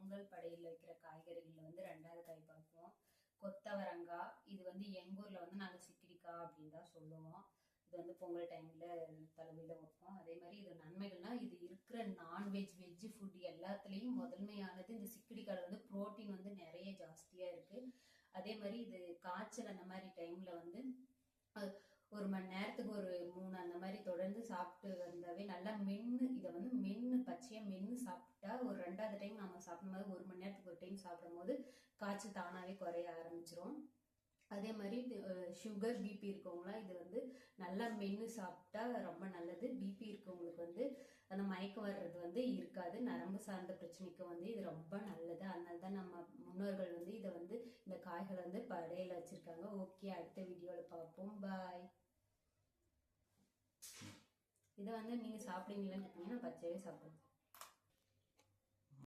பொங்கல் படையில் வைக்கிற காய்கறிகளில் வந்து ரெண்டாவது காய் பார்ப்போம். கொத்தவரங்காய். இது வந்து எங்கள் ஊரில் வந்து நாங்கள் சிக்கிடிக்காய் அப்படின்னு தான் சொல்லுவோம். இது வந்து பொங்கல் டைமில் தலைமையில் வைப்போம். அதே மாதிரி இது நன்மைகள்னா, இது இருக்கிற நான்வெஜ் வெஜ் ஃபுட் எல்லாத்துலேயும் முதன்மையானது இந்த சிக்கிடிக்காயில் வந்து புரோட்டீன் வந்து நிறைய ஜாஸ்தியாக இருக்குது. அதே மாதிரி இது காய்ச்சல் அந்த மாதிரி டைமில் வந்து ஒரு மணி நேரத்துக்கு ஒரு 3 அந்த மாதிரி தொடர்ந்து சாப்பிட்டு வந்தாவே நல்லா இதை வந்து பச்சையா மென்று சாப்பிட்டா ஒரு 2வது டைம் நம்ம சாப்பிடும் போது 1 மணி நேரத்துக்கு ஒரு டைம் சாப்பிடும் போது காய்ச்சல் தானாவே குறைய ஆரம்பிச்சிரும். அதே மாதிரி சுகர் பிபி இருக்கவங்களாம் இது வந்து நல்லா மென்று சாப்பிட்டா ரொம்ப நல்லது. பிபி இருக்கவங்களுக்கு வந்து அந்த மயக்கம் வர்றது வந்து இருக்காது. நரம்பு சார்ந்த பிரச்சனைக்கு வந்து இது ரொம்ப நல்லது. அதனாலதான் நம்ம முன்னோர்கள் வந்து இதை வந்து இந்த காய்களை வந்து படையில வச்சிருக்காங்க. ஓகே, அடுத்த வீடியோல பார்ப்போம். பாய். இதை வந்து நீங்க சாப்பிடுவீங்களான்னு கேட்டீங்கன்னா பச்சையே சாப்பிடுங்க.